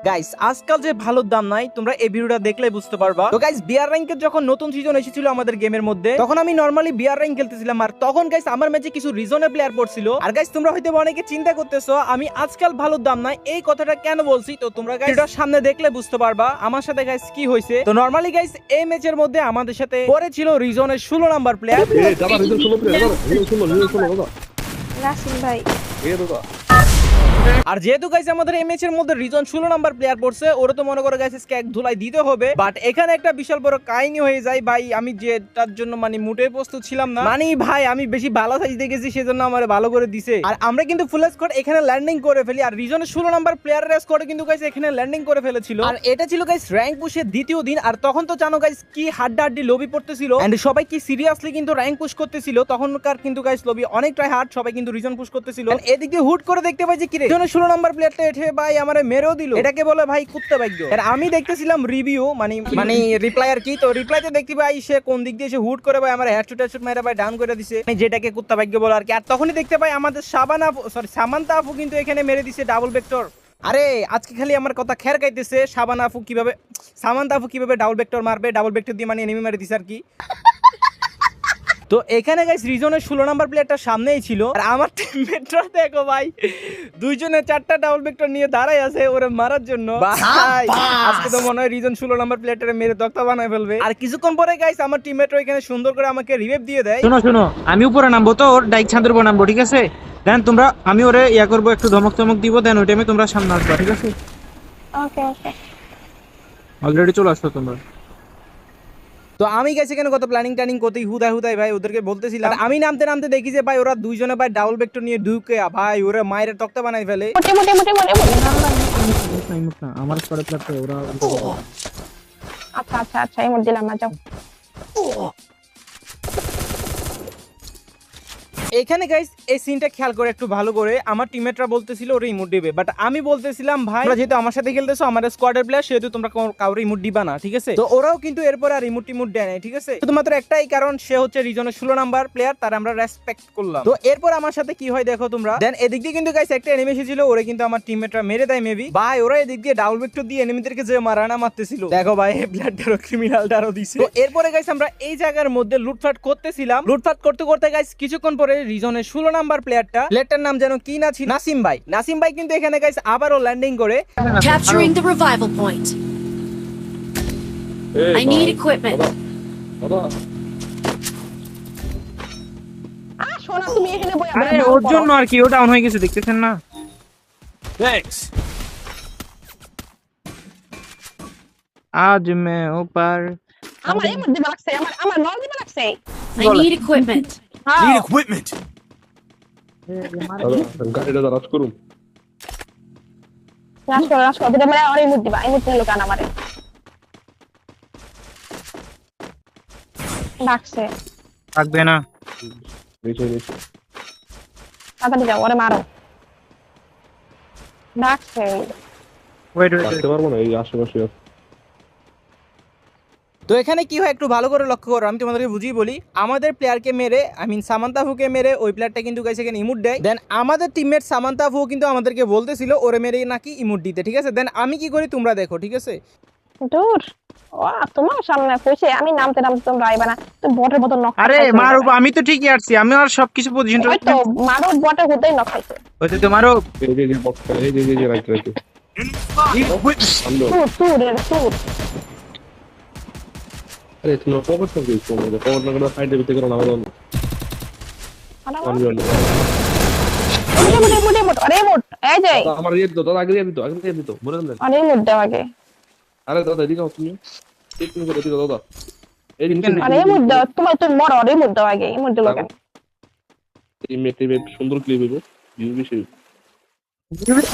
Guys আজকাল যে ভালো দাম নাই তোমরা এই ভিডিওটা দেখলে বুঝতে পারবা। তো গাইস বিআর র্যাঙ্কের যখন নতুন সিজন এসেছিল আমাদের গেমের মধ্যে, তখন আমি নরমালি বিআর র্যাঙ্ক খেলতেছিলাম। আর তখন গাইস আমার ম্যাচে কিছু রিজনের প্লেয়ার পড়ছিল। আর গাইস তোমরা হয়তো অনেকে চিন্তা করতেছো আমি আজকাল ভালো দাম নাই এই কথাটা কেন বলছি। তো তোমরা গাইস এটা সামনে দেখলে বুঝতে পারবা আমার সাথে গাইস কি হয়েছে। তো নরমালি গাইস এই ম্যাচের মধ্যে আমাদের সাথে পড়েছিল রিজনের 16 নাম্বার প্লেয়ার। নাসিম ভাই আর যেহেতু গাইস আমাদের এই ম্যাচের মধ্যে রিজন 16 নাম্বার প্লেয়ার পড়ছে, ওরা তো মনে করে গাইস স্ক্যাক ধুলাই দিতে হবে। বাট এখানে একটা বিশাল বড় কাহিনী হয়ে যায় ভাই। আমি যেটার জন্য মানে মোটেই প্রস্তুত ছিলাম না। মানে ভাই আমি বেশি ভালো সাইজ দেখেছি সেজন্য আমার ভালো করে দিছে। আর আমরা কিন্তু ফুল স্কোয়াড এখানে ল্যান্ডিং করে ফেলি। আর রিজনের 16 নাম্বার প্লেয়ারের স্কোয়াডে কিন্তু গাইস এখানে ল্যান্ডিং করে ফেলেছিল। আর এটা ছিল গাইস র‍্যাঙ্ক পুশের দ্বিতীয় দিন। আর তখন তো জানো গাইস কি হাড্ডাহাড্ডি লবি পড়তেছিল এন্ড সবাই কি সিরিয়াসলি কিন্তু র‍্যাঙ্ক পুশ করতেছিল। তখনকার কিন্তু গাইস লবি অনেক ট্রাই হার্ড, সবাই কিন্তু রিজন পুশ করতেছিল। এদিকে হুট করে দেখতে পাই যে কি রে 16 নাম্বার প্লেয়ারটা এঠে ভাই আমারে মেরেও দিল। এটাকে বলে ভাই কুত্তা ভাগ্য। আর আমি দেখতেছিলাম রিভিউ মানে রিপ্লাই আর কি। তো রিপ্লাইতে দেখতে ভাই সে কোন দিক দিয়ে সে হুট করে ভাই আমার হেডশট মেরে ভাই ডাউন করে দিছে, যেটাকে কুত্তা ভাগ্য বলে আর কি। আর তখনই দেখতে পাই আমাদের সামান্তা আপু কিন্তু এখানে মেরে দিছে ডাবল ভেক্টর। আরে আজকে খালি আমার কথা খের গাইতেছে সামান্তা আপু কিভাবে ডাবল ভেক্টর মারবে, ডাবল ভেক্টর দিয়ে মানে এনিমি মেরে দিছে আর কি। তো এখানে গাইস রিজনের 16 নাম্বার প্লেয়ারটা সামনেই ছিল। আর আমার টিমমেটরা দেখো ভাই দুইজনে 4টা ডাবল ভেক্টর নিয়ে দাঁড়ায় আছে ওরে মারার জন্য। ভাই আজকে তো মনে হয় রিজন 16 নাম্বার প্লেয়ারটারে মেরে দক্তা বানায় ফেলবে। আর কিছুক্ষণ পরে গাইস আমার টিমমেটরা এখানে সুন্দর করে আমাকে রিভাইভ দিয়ে দেয়। শোনো আমি উপরে নামবো, তো ওর ডাইক ছাদের উপর নামবো, ঠিক আছে? দেন তোমরা আমি ওরে ইয়া করবো, একটু ধমক দিব, দেন ওই টাইমে তোমরা সামনে আসবা, ঠিক আছে? ওকে ওকে অলরেডি চলে আসছো তোমরা। তো আমি গেছি এখানে কত প্ল্যানিং করতেই হুদাই ভাই ওদেরকে বলতেছিলাম। আর আমি নামতে দেখি যে ভাই ওরা দুইজনে ভাই ডাবল ভেক্টর নিয়ে ঢুকে ভাই ওরা মায়ের তক্তা বানাই ফেলে। মোটে আমার স্কোয়াডে প্লেয়ার তো ওরা। আচ্ছা এই মোট দিলাম না, যাও। এখানে গাইস এই সিনটা খেয়াল করে একটু ভালো করে আমার টিমমেটরা বলতেছিল ওরা ইমোট দিবে, বাট আমি বলতেছিলাম ভাই তোমরা যেহেতু আমার সাথে খেলতেছো আমাদের স্কোয়াডের প্লেয়ার সেহেতু তোমরা কাউরে ইমোট দিবা না, ঠিক আছে? তো ওরাও কিন্তু এরপর আর ইমোট দেয় নাই, ঠিক আছে? শুধুমাত্র একটাই কারণ সে হচ্ছে রিজনের 16 নাম্বার প্লেয়ার, তার আমরা রেসপেক্ট করলাম। তো এরপর আমার সাথে কি হয় দেখো তোমরা। দেন এদিক দিয়ে কিন্তু গাইস একটা এনিমি ছিল, ওরে কিন্তু আমার টিমমেটরা মেরে দেয় মেবি। ভাই ওরা এদিক দিয়ে ডাবল ভেক্টর দিয়ে এনিমিদেরকে যে মারানা মারতেছিল দেখো ভাই এই প্লেয়ারটারও ক্রিমিনালটারও দিছে। তো এরপরে গাইস আমরা এই জায়গার মধ্যে লুটপাট করতেছিলাম। লুটপাট করতে গাইস কিছুক্ষণ পরে রিজনের 16 নাম্বার প্লেয়ারটার নাম যেন কি না ছিল, নাসিম ভাই কিন্তু এখানে গাইস আবারও ল্যান্ডিং করে Capturing the revival point. I need equipment. শোনা তুমি এখানে বই আরে ওর জন্য আর কি ও ডাউন হয়ে গেছে, দেখতেছেন না? Thanks. আজ মে ওপার আমার এই মোট দিবা লাগছে, আমার নল দিবা লাগছে। I need equipment. Need equipment. গাড়িটা রাজ করুন। রাশ করো দিবা, মানে আর এই মোট দিবা, এই মোট দিলো কেন আমারে ডাকছে? থাকবে না। নিচে তাড়াতাড়ি যাও, ওরে মারো। ডাকছে ওয়েট আসতে পারবো না, এই আশেপাশে আছে। তো এখানে কি হয় একটু ভালো করে লক্ষ্য করো, আমি তোমাদেরকে বুঝিয়ে বলি। আমাদের প্লেয়ারকে মেরে সামান্তা ফুকে মেরে ওই প্লেয়ারটা কিন্তু গাইস এখানে ইমোট দেয়। দেন আমাদের টিমমেট সামান্তা ফু কিন্তু আমাদেরকে বলতেছিল ওরে মেরে নাকি ইমোট দিতে, ঠিক আছে? দেন আমি কি করি তোমরা দেখো, ঠিক আছে? দূর ও তোমার সামনে কইছে আমি নামতে তোমরা আইবা না, তো বটের মতো নক। আরে মারো, আমি তো ঠিকই আসছি, আমি আর সবকিছু পজিশন ওই তো মারো, বটে হতেই নক খাইছে। হইতে তো মারো। এই যে বক্স, এই যে রাইট Need equipment. সামনে। তুর আরে তুমি পকেট থেকে দিছো, মানে পকেট না করে সাইডে ভিতরে করো না হলো না। মোট আরে মোট এই যে আমার ইয়ে দিত, দাদা আগে দিত মনে নেই। আরে মোট দাও আগে। আরে দাদা এদিকে আও তুমি, ঠিক করে দিও দাদা। এই নিচে আরে মোট দাও, তোমার তো মর আরে মোট দাও আগে, এই মোট দিলো কেন? এই মেটে সুন্দর ক্লিপ হইব, ভিউ বেশি।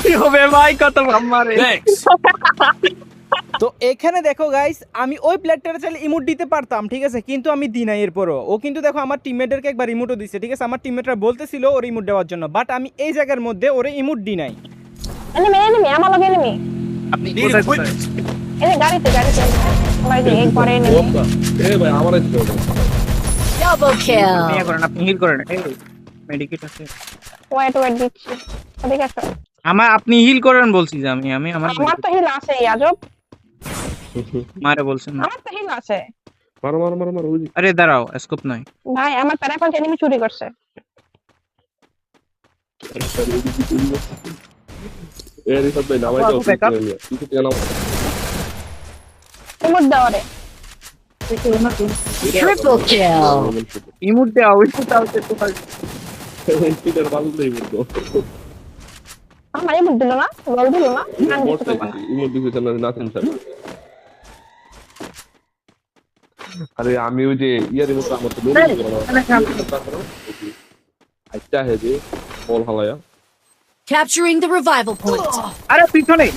কি হবে ভাই, কত মারে। Thanks. তো এখানে দেখো গাইস আমি ওই প্লেয়ারটারে চাইলে ইমোট দিতে পারতাম, ঠিক আছে? কিন্তু আমি দিই নাই। এরপরও ও কিন্তু দেখো আমার টিমমেটদেরকে একবার ইমোটও দিছে, ঠিক আছে? আমার টিমমেটরা বলতেছিল ওর ইমোট দেওয়ার জন্য, বাট আমি এই জায়গার মধ্যে ওরে ইমোট দিই নাই। এনিমি আমার লগে এনিমি। আপনি Need কোথায় equipment. এই গাড়িতে আমার যে এক পরে এনিমি। এই ভাই আমার এই তো Double kill. নিয়ে করেন, আপনি হিল করেন। এই মেডিকেট আছে। ওয়েট দিচ্ছি, ওদিকে আসো। আপনি হিল করেন বলছি যে আমি আমার আমার তো হিল আছে আজব, মারে বলছেন না। আমার তো হিল আছে মারো মারো মারো মারো ওই যে। আরে দাঁড়াও, স্কোপ নাই। ভাই, আমার প্যারাফল এনিমি চুরি করছে। রিসার্চ ভাই নামাই দাও কিছু থেকে নাও। ইমোট দেওয়ারে Triple kill. ইমোট দেওয়া হইছে তাও তোমার। পিটার বাজু দেই বলতো আমার ইমোট দিল না, রোল দিল না, গান দিতে বলতে পারবো না। ইমোট দিতে চান না চিন্তা। আরে আমি ওই যে ইয়ার মতো আমার তো লোক আচ্ছা হে যে বল হালায়া Capturing the revival point. আরে পিছনে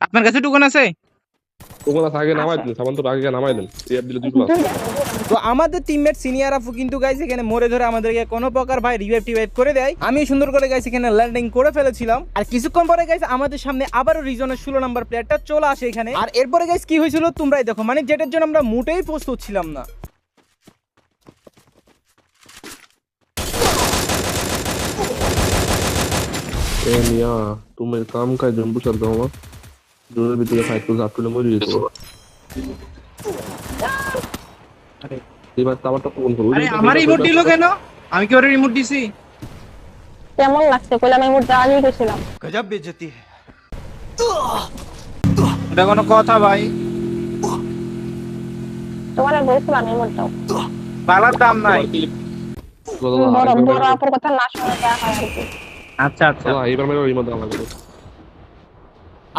আপনার কাছে টুকন আছে? তোমরা আগে নামাই দিন, সাবান তো আগে নামাই দেন, ইয়ার দিলে দুটো আছে। তো আমাদের টিমমেট সিনিয়র আফু কিন্তু গাইস এখানে মরে ধরে আমাদেরকে কোনো প্রকার ভাই রিভাইভ করে দেয়। আমি সুন্দর করে গাইস এখানে ল্যান্ডিং করে ফেলেছিলাম। আর কিছুক্ষণ পরে গাইস আমাদের সামনে আবারও রিজনের 16 নাম্বার প্লেয়ারটা চলে আসে এখানে। আর এরপরে গাইস কি হয়েছিল তোমরাই দেখো, মানে যেটার জন্য আমরা মোটেই প্রস্তুত ছিলাম না। এ মিয়া তুমি কাম কাজ জম্বু চল দাও মা জোরের ভিতরে ফাইট করে আপনি মরে যেত। আরে এবার টাওয়ারটা ফোন করো। আরে আমার ইমোট দিল কেন? আমি কি ওরে রিমোট দিছি? কেমন লাগছে কইলাম, ইমোট দেওয়া নিয়ে গেছিলাম। এটা কোনো কথা ভাই? তোমার বলছিলাম ইমোট দাও। বালার দাম নাই। বড় বড় আপুর কথা না শুনে দেওয়া হয় আর কি। আচ্ছা আচ্ছা, এবার মেরে রিমোট দাও লাগবে।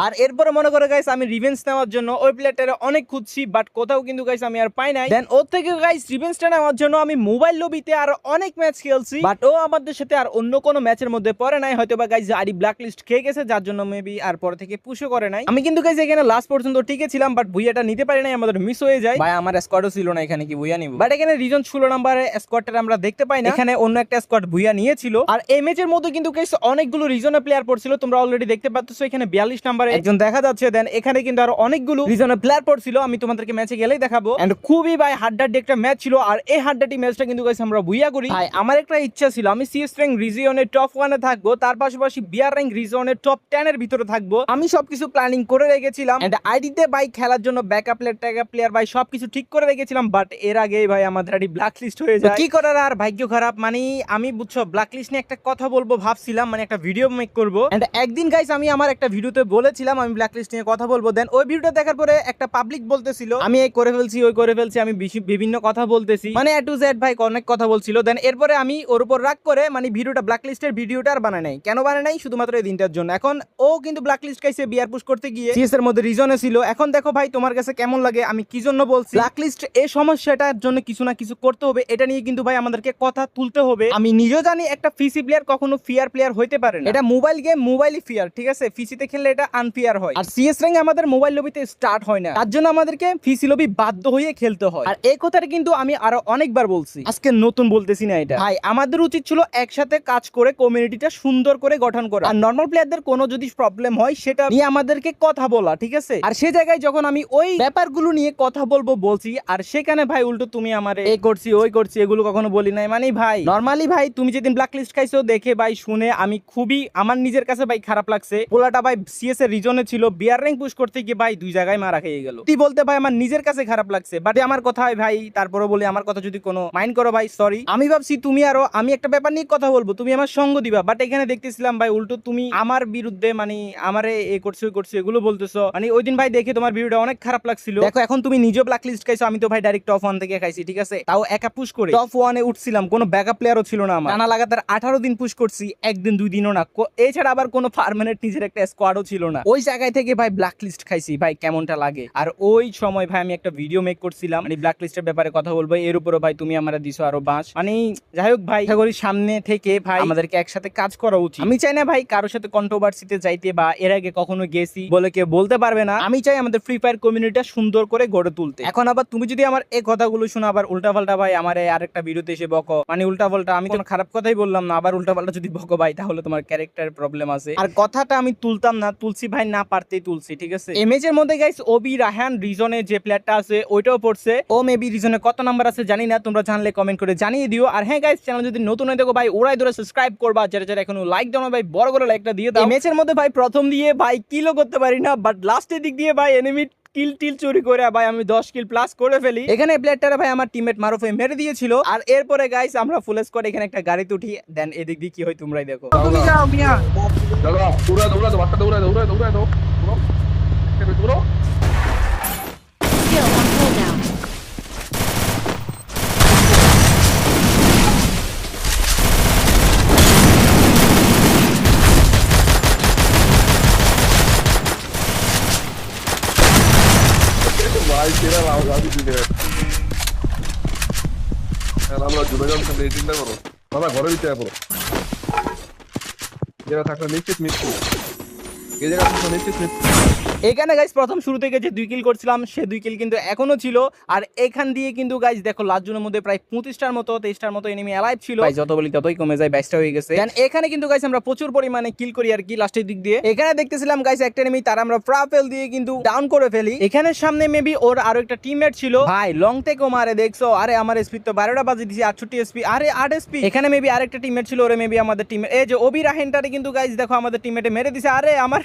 আর এরপরে মনে করে গাইস আমি রিভেঞ্জ নেওয়ার জন্য ওই প্লেয়ারটারে অনেক খুঁজছি, বাট কোথাও কিন্তু গাইস আমি আর পাই নাই। দেন ওর থেকে গাইস রিভেঞ্জটা নেওয়ার জন্য আমি মোবাইল লবিতে আর অনেক ম্যাচ খেলছি, বাট ও আমাদের সাথে আর অন্য কোনো ম্যাচের মধ্যে পড়ে নাই। হয়তো বা গাইস আরি ব্ল্যাক লিস্ট খেয়ে গেছে, যার জন্য মেবি আর পর থেকে পুশও করে নাই। আমি কিন্তু গাইস এখানে লাস্ট পর্যন্ত টিকে ছিলাম, বাট ভুইয়াটা নিতে পারি নাই, আমাদের মিস হয়ে যায়। ভাই আমার স্কোয়াডও ছিল না এখানে, কি ভুইয়া নিব? বাট এখানে রিজন 16 নাম্বারে স্কোয়াডটা আমরা দেখতে পাই না, এখানে অন্য একটা স্কোয়াড ভুইয়া নিয়েছিল। আর এই ম্যাচের মধ্যে কিন্তু গাইস অনেকগুলো রিজনের প্লেয়ার পড়ছিল, তোমরা অলরেডি দেখতে পাচ্ছ। এখানে 42 নাম্বারে একজন দেখা যাচ্ছে। দেন এখানে কিন্তু আরো অনেকগুলো রিজনের প্লেয়ার পড়ছিল, আমি তোমাদেরকে ম্যাচে গেলেই দেখাবো। এন্ড খুবই ভাই হাড্ডাড্ডি একটা ম্যাচ ছিল। আর এই হাড্ডাড্ডি ম্যাচটা কিন্তু গাইস আমরা বুইয়া করি। ভাই আমার একটা ইচ্ছা ছিল আমি সিএস র্যাঙ্ক রিজিয়নের টপ 1 এ থাকবো, তার পাশাপাশি বিআর র্যাঙ্ক রিজিয়নের টপ 10 এর ভিতরে থাকবো। আমি সবকিছু প্ল্যানিং করে রেখেছিলাম। এন্ড আইডিতে ভাই খেলার জন্য ব্যাকআপ প্লেয়ার ট্যাকআপ প্লেয়ার ভাই সবকিছু ঠিক করে রেখেছিলাম, বাট এর আগেই ভাই আমাদের আইডি ব্ল্যাক লিস্ট হয়ে যায়। কি করার আর ভাগ্য খারাপ। মানে আমি বুঝছো ব্ল্যাক লিস্ট নিয়ে একটা কথা বলবো ভাবছিলাম, মানে একটা ভিডিও মেক করবো। এন্ড একদিন গাইস আমি আমার একটা ভিডিওতে বলেছিলাম আমি ব্ল্যাক লিস্ট নিয়ে কথা বলবো। দেন ওই ভিডিওটা দেখার পরে একটা পাবলিক বলতেছিল আমি এই করে ফেলছি ওই করে ফেলছি, আমি বিভিন্ন কথা বলতেছি, মানে এ টু জেড ভাই অনেক কথা বলছিল। দেন এরপরে আমি ওর উপর রাগ করে মানে ভিডিওটা ব্ল্যাক লিস্টের ভিডিওটা আর বানাই নাই। কেন বানাই নাই? শুধুমাত্র এই দিনটার জন্য। এখন ও কিন্তু ব্ল্যাক লিস্ট খাইছে বিয়ার পুশ করতে গিয়ে, সিএস এর মধ্যে রিজনে ছিল। এখন দেখো ভাই তোমার কাছে কেমন লাগে আমি কি জন্য বলছি? ব্ল্যাক লিস্ট এই সমস্যাটার জন্য কিছু না কিছু করতে হবে, এটা নিয়ে কিন্তু ভাই আমাদেরকে কথা তুলতে হবে। আমি নিজেও জানি একটা পিসি প্লেয়ার কখনো ফিয়ার প্লেয়ার হইতে পারে না, এটা মোবাইল গেম, মোবাইলই ফিয়ার, ঠিক আছে? পিসিতে খেললে এটা আনফিয়ার হয়। আর সিএস র্যাঙ্ক আমাদের মোবাইল লবিতে স্টার্ট হয় না, তার জন্য আমাদেরকে পিসি লবি বাধ্য হয়ে খেলতে হয়। আর এই কথাটা কিন্তু আমি আরো অনেকবার বলছি, আজকে নতুন বলতেছি না এটা। ভাই আমাদের উচিত ছিল একসাথে কাজ করে কমিউনিটিটা সুন্দর করে গঠন করা। আর নরমাল প্লেয়ারদের কোনো যদি প্রবলেম হয় সেটা নিয়ে আমাদেরকে কথা বলা, ঠিক আছে? আর সেই জায়গায় যখন আমি ওই ব্যাপারগুলো নিয়ে কথা বলছি, আর সেখানে ভাই উল্টো তুমি আমারে এই করছি ওই করছি এগুলো কখনো বলি নাই। মানে ভাই নরমালি ভাই তুমি যেদিন ব্ল্যাক লিস্ট খাইছো দেখে ভাই শুনে আমি খুবই আমার নিজের কাছে ভাই খারাপ লাগছে। পোলাটা ভাই সিএস এর রিজনে ছিল, বিআর র্যাঙ্ক পুশ করতে গিয়ে ভাই দুই জায়গায় মারা খেয়ে গেল। তুই বলতে ভাই আমার নিজের কাছে খারাপ লাগছে, বাট আমার কথা হয় ভাই, তারপরে বলি আমার কথা যদি কোনো মাইন্ড করো ভাই সরি। আমি ভাবছি তুমি আরো আমি একটা ব্যাপার নিয়ে কথা বলবো, তুমি আমার সঙ্গ দিবা, বাট এখানে দেখতেছিলাম ভাই উল্টো তুমি আমার বিরুদ্ধে মানে আমারে এ করছো এগুলো বলতেছো। মানে ওই দিন ভাই দেখে তোমার ভিডিওটা অনেক খারাপ লাগছিল। দেখো এখন তুমি নিজেও ব্ল্যাক লিস্ট খাইছো, আমি তো ভাই ডাইরেক্ট টপ 1 থেকে খাইছি, ঠিক আছে? তাও একা পুশ করে টপ 1 এ উঠছিলাম, কোনো ব্যাকআপ প্লেয়ারও ছিল না আমার। টানা লাগাতার 18 দিন পুশ করছি, একদিন দুই দিনও না। এছাড়া আবার কোনো পার্মানেন্ট নিজের একটা স্কোয়াডও ছিল না। ওই জায়গায় থেকে ভাই ব্ল্যাক লিস্ট খাইছি, ভাই কেমনটা লাগে। আর ওই সময় ভাই আমি একটা ভিডিও মেক করছিলাম মানে ব্ল্যাক লিস্টের ব্যাপারে কথা বলবো, এর উপরে ভাই তুমি আমরা দিছো আরো বাস। মানে যাই হোক ভাই, আশা করি সামনে থেকে ভাই আমাদেরকে একসাথে কাজ করা উচিত। আমি চাই না ভাই কারোর সাথে কন্ট্রোভার্সিতে যাইতে, বা এর আগে কখনো গেছি বলে কেউ বলতে পারবে না। আমি চাই আমাদের ফ্রি ফায়ার কমিউনিটিটা সুন্দর করে গড়ে তুলতে। এখন আবার তুমি যদি আমার এই কথাগুলো শোনো আবার উল্টাপাল্টা ভাই আমার আরেকটা ভিডিওতে এসে বকো, মানে উল্টাপাল্টা, আমি কোনো খারাপ কথাই বললাম না, আবার উল্টাপাল্টা যদি বকো ভাই তাহলে তোমার ক্যারেক্টার প্রবলেম আছে। আর কথাটা আমি তুলতাম না, তুলছি ভাই, না পারতেই তুলছি, ঠিক আছে। এই ম্যাচের মধ্যে গাইস ওবি রাহান রিজনে যে প্লেয়ারটা আছে ওইটাও পড়ছে। ও মেবি রিজনে কত নাম্বার আছে জানি না, তোমরা জানলে কমেন্ট করে জানিয়ে দিও। আর হ্যাঁ গাইস, চ্যানেল যদি নতুন হয়ে থাকো ভাই ওরাই ধরে সাবস্ক্রাইব করবা, যারা যারা এখনো লাইক দাও না ভাই বড় করে লাইকটা দিয়ে দাও। এই ম্যাচের মধ্যে ভাই প্রথম দিয়ে ভাই কিলও করতে পারি না, বাট লাস্টের দিক দিয়ে ভাই এনিমি কিল টিল চুরি করে ভাই আমি 10 কিল প্লাস করে ফেলি। এখানে প্লেয়ারটারে ভাই আমার টিমমেট মারুফে মেরে দিয়েছিল। আর এরপরে গাইস আমরা ফুল স্কোয়াড এখানে একটা গাড়িতে উঠি, দেন এদিক দিয়ে কি হয় তোমরাই দেখো। তুমি যাও মিয়া। চলো দৌড়া দাও, বাচ্চা দৌড়া দাও। দৌড়ো Kill on cooldown. ভাই সেরা আমি দিতে আমরা জুড়ে যাম, সামনে এই চিন্তা করো বাবা, ঘরে দিতে পারো যারা থাকলে নিশ্চিত মৃত্যু, এই জায়গা থাকলে নিশ্চিত মৃত্যু। এখানে গাইস প্রথম শুরু থেকে যে 2 কিল করছিলাম সে 2 কিল কিন্তু এখনো ছিল। আর এখান দিয়ে কিন্তু গাইস দেখো লাস্ট জনের মধ্যে প্রায় 25টার মতো 23টার মতো এনিমি অ্যালাইভ ছিল। ভাই যত বলি ততই কমে যায়, 22টা হয়ে গেছে। দেন এখানে কিন্তু গাইস আমরা প্রচুর পরিমাণে কিল করি আর কি লাস্টের দিক দিয়ে। এখানে দেখতেছিলাম গাইস একটা এনিমি তার আমরা ফ্রাফেল দিয়ে কিন্তু ডাউন করে ফেলি। এখানে সামনে মেবি ওর আরো একটা টিমমেট ছিল ভাই, লং থেকেও মারে দেখছো। আরে আমার এসপি তো 12টা বাজে দিছি, 68 এসপি, আরে 8 এসপি। এখানে মেবি আরেকটা টিমমেট ছিল, ওরে মেবি আমাদের টিমমেট এই যে ওবি রাহেনটারে কিন্তু গাইস দেখো আমাদের টিমমেটে মেরে দিছে। আরে আমার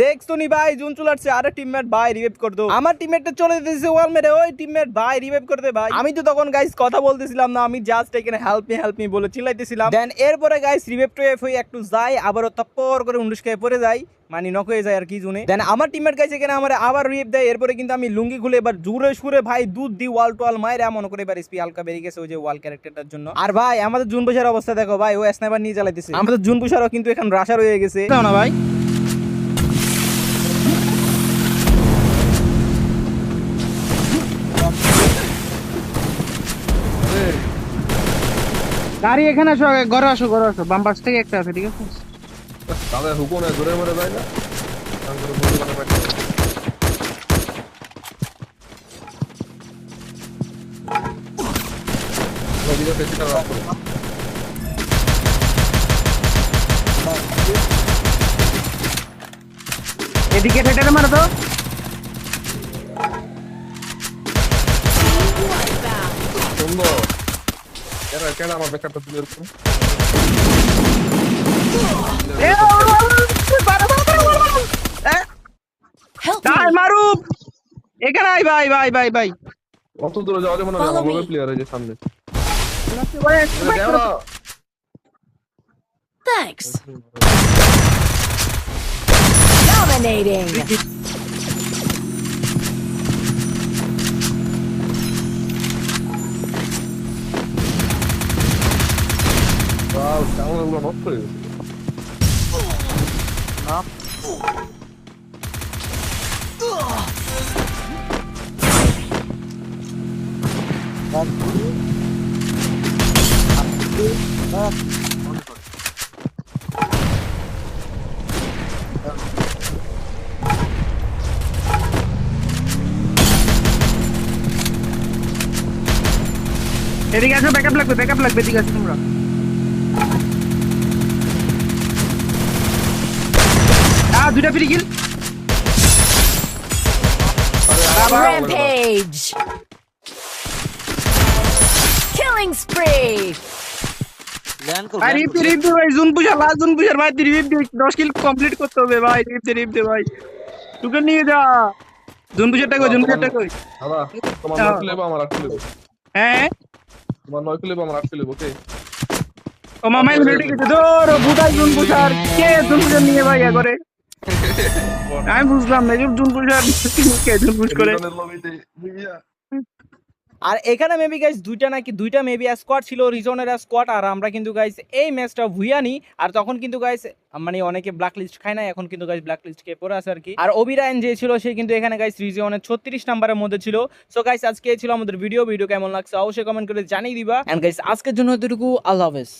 দেখছো নি ভাই জুন চুলাচ্ছে, আরে টিমমেট ভাই রিভাইভ কর দাও। আমার টিমমেটটা চলে দিতেছে ওয়াল মেরে, ওই টিমমেট ভাই রিভাইভ করে দে ভাই। আমি তো তখন গাইস কথা বলতেছিলাম না, আমি জাস্ট এখানে হেল্প মি বলে চিল্লাইতেছিলাম। দেন এরপরে গাইস রিভাইভ টু এফ হই একটু যাই, আবারও তপ্পর করে উন্ডুসকায় পড়ে যাই, মানে নক হয়ে যায় আর কি জুনে। দেন আমার টিমমেট গাইস এখানে আমার আবার রিভাইভ দেয়। এরপরে কিন্তু আমি লুঙ্গি খুলে এবার জুরে সুরে ভাই দুধ দি ওয়াল টু ওয়াল মাইরা মনে করে এবার এসপি হালকা বেরিয়ে গেছে ওই যে ওয়াল ক্যারেক্টারটার জন্য। আর ভাই আমাদের জুন পুষার অবস্থা দেখো ভাই, ও স্নাইপার নিয়ে চালাইতেছে। আমাদের জুন পুষারও কিন্তু এখন রাশার হয়ে গেছে। দাও না ভাই। গাড়ি এখানে আসো, ঘরে আসো, বাম পাশ থেকে একটা আছে, ঠিক আছে। তাদের হুকুমে ধরে মরে যায় না, তারপরে বন্ধু বানা পাঠায়। নদীতে পেছিটা রাখো। এদিকে ঠেটে মারো তো। সুন্দর, এরা কেন আমার ব্যাকআপটা তুলে রাখো। Help তাই me. মারুফ এখানে আই ভাই ভাই ভাই ভাই। অত দূরে যাওয়া যাবে না, Follow আমার me. প্লেয়ার এই যে সামনে। Thanks. Dominating. Wow, কেমন এগুলো নষ্ট হয়ে গেছে। এদিকে আসো, ব্যাকআপ লাগবে, এদিকে আসো তোমরা। দুইটা ফ্রি কিল। Rampage. Killing spree. রিপ দে ভাই, জুন পুষার ভাই, রিপ দে, 10 কিল কমপ্লিট করতে হবে ভাই, রিপ দে ভাই, তোকে নিয়ে যা। জুন পুষারটা কই? দাদা তোমার 9 কিলো আমার 8 কিলো। হ্যাঁ তোমার 9 কিলো আমার 8 কিলো, ওকে। ও মামাই মিলে গেছে, ধরো বুদাই জুন পুষার কে জুন পুষার নিয়ে ভাই করে। আমি বুঝলাম না জুন পুষার কে জুন পুষ করে। আর এখানে মেবি গাইস দুইটা মেবি স্কোয়াড ছিল, রিজনের স্কোয়াড। আর আমরা কিন্তু গাইস এই ম্যাচটা ভুইয়ানি। আর তখন কিন্তু গাইস মানে অনেকে ব্ল্যাক লিস্ট খায় না, এখন কিন্তু গাইস ব্ল্যাক লিস্ট কে পড়ে আছে আর কি। আর ওবিরায়ন যে ছিল সে কিন্তু এখানে গাইস রিজনের 36 নাম্বারের মধ্যে ছিল। সো গাইস আজকে ছিল আমাদের ভিডিও কেমন লাগছে অবশ্যই কমেন্ট করে জানিয়ে দিবা। এন্ড গাইস আজকের জন্য এতটুকু, আল্লাহ হাফেজ।